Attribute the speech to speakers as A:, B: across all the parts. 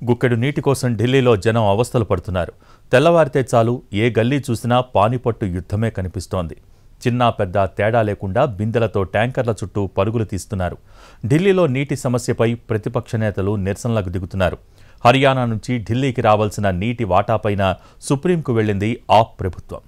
A: గుక్కెడు నీటి కోసం ఢిల్లీలో జనం అవస్థలు పడుతున్నారు. తెల్లవారితే చాలు ఏ గల్లీ చూసినా పానిపట్టు యుద్ధమే కనిపిస్తోంది. చిన్న పెద్ద తేడా లేకుండా బిందెలతో ట్యాంకర్ల చుట్టూ పరుగులు తీస్తున్నారు. ఢిల్లీలో నీటి సమస్యపై ప్రతిపక్ష నేతలు నిరసనలకు దిగుతున్నారు. హర్యానా నుంచి ఢిల్లీకి రావాల్సిన నీటి వాటాపైన సుప్రీంకు వెళ్లింది ఆప్ ప్రభుత్వం.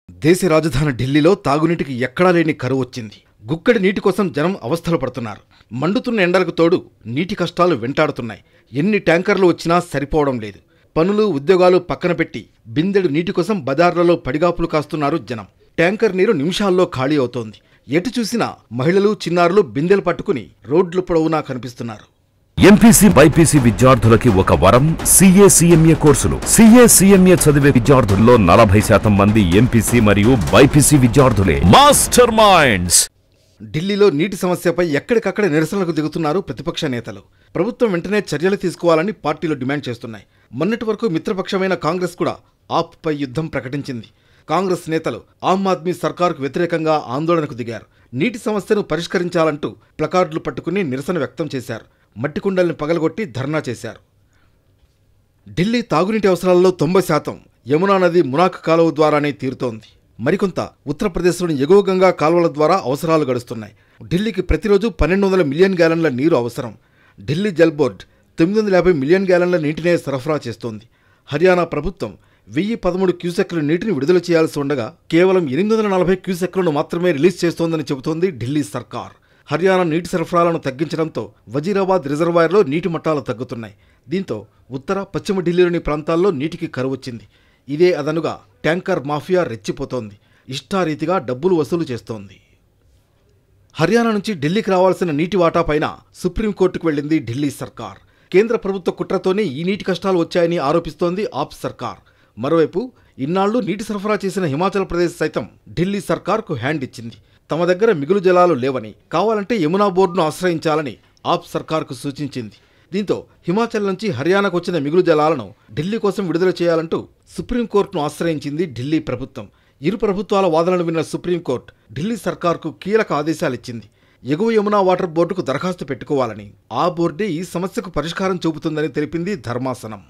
B: దేశ రాజధాని ఢిల్లీలో తాగునీటికి ఎక్కడా లేని కరువు వచ్చింది. గుక్కడి నీటి కోసం జనం అవస్థలు పడుతున్నారు. మండుతున్న ఎండలకు తోడు నీటి కష్టాలు వెంటాడుతున్నాయి. ఎన్ని ట్యాంకర్లు వచ్చినా సరిపోవడం లేదు. పనులు ఉద్యోగాలు పక్కన పెట్టి బిందెడు నీటి కోసం బజార్లలో పడిగాపులు కాస్తున్నారు జనం. ట్యాంకర్ నీరు నిమిషాల్లో ఖాళీ అవుతోంది. ఎటు చూసినా మహిళలు చిన్నారులు బిందెలు పట్టుకుని రోడ్లు పొడవునా కనిపిస్తున్నారు.
C: ఎంపీసీ బైపీసీ విద్యార్థులకి ఒక వరం CA/CMA కోర్సులు. CA/CMA చదివే విద్యార్థుల్లో 40% మంది ఎంపీసీ మరియు బైపీసీ విద్యార్థులే. Master minds.
B: ఢిల్లీలో నీటి సమస్యపై ఎక్కడికక్కడ నిరసనలకు దిగుతున్నారు ప్రతిపక్ష నేతలు. ప్రభుత్వం వెంటనే చర్యలు తీసుకోవాలని పార్టీలు డిమాండ్ చేస్తున్నాయి. మొన్నటి వరకు మిత్రపక్షమైన కాంగ్రెస్ కూడా ఆప్ పై యుద్ధం ప్రకటించింది. కాంగ్రెస్ నేతలు ఆమ్ ఆద్మీ సర్కారుకు వ్యతిరేకంగా ఆందోళనకు దిగారు. నీటి సమస్యను పరిష్కరించాలంటూ ప్లకార్డులు పట్టుకుని నిరసన వ్యక్తం చేశారు. మట్టి కుండల్ని పగలగొట్టి ధర్నా చేశారు. ఢిల్లీ తాగునీటి అవసరాల్లో 90% యమునా నది మునాక్ కాలువ ద్వారానే తీరుతోంది. మరికొంత ఉత్తరప్రదేశ్లోని ఎగువ గంగా కాలువల ద్వారా అవసరాలు గడుస్తున్నాయి. ఢిల్లీకి ప్రతిరోజు 1200 మిలియన్ గ్యాలన్ల నీరు అవసరం. ఢిల్లీ జల్ బోర్డ్ 950 మిలియన్ గ్యాలన్ల నీటినే సరఫరా చేస్తోంది. హర్యానా ప్రభుత్వం 1013 క్యూసెక్ల నీటిని విడుదల చేయాల్సి ఉండగా కేవలం 840 క్యూసెక్లను మాత్రమే రిలీజ్ చేస్తోందని చెబుతోంది ఢిల్లీ సర్కార్. హర్యానా నీటి సరఫరాలను తగ్గించడంతో వజీరాబాద్ రిజర్వాయర్లో నీటి మట్టాలు తగ్గుతున్నాయి. దీంతో ఉత్తర పశ్చిమ ఢిల్లీలోని ప్రాంతాల్లో నీటికి కరువొచ్చింది. ఇదే అదనుగా ట్యాంకర్ మాఫియా రెచ్చిపోతోంది. ఇష్టారీతిగా డబ్బులు వసూలు చేస్తోంది. హర్యానా నుంచి ఢిల్లీకి రావాల్సిన నీటి వాటాపైన సుప్రీంకోర్టుకు వెళ్లింది ఢిల్లీ సర్కార్. కేంద్ర ప్రభుత్వ కుట్రతోనే ఈ నీటి కష్టాలు వచ్చాయని ఆరోపిస్తోంది ఆప్ సర్కార్. మరోవైపు ఇన్నాళ్లు నీటి సరఫరా చేసిన హిమాచల్ ప్రదేశ్ సైతం ఢిల్లీ సర్కార్కు హ్యాండ్ ఇచ్చింది. తమ దగ్గర మిగులు జలాలు లేవని, కావాలంటే యమునా బోర్డును ఆశ్రయించాలని ఆప్ సర్కార్కు సూచించింది. దీంతో హిమాచల్ నుంచి హర్యానాకు వచ్చిన మిగులు జలాలను ఢిల్లీ కోసం విడుదల చేయాలంటూ సుప్రీంకోర్టును ఆశ్రయించింది ఢిల్లీ ప్రభుత్వం. ఇరు ప్రభుత్వాల వాదనలు విన్న సుప్రీంకోర్టు ఢిల్లీ సర్కార్కు కీలక ఆదేశాలిచ్చింది. ఎగువ యమునా వాటర్ బోర్డుకు దరఖాస్తు పెట్టుకోవాలని, ఆ బోర్డే ఈ సమస్యకు పరిష్కారం చూపుతుందని తెలిపింది ధర్మాసనం.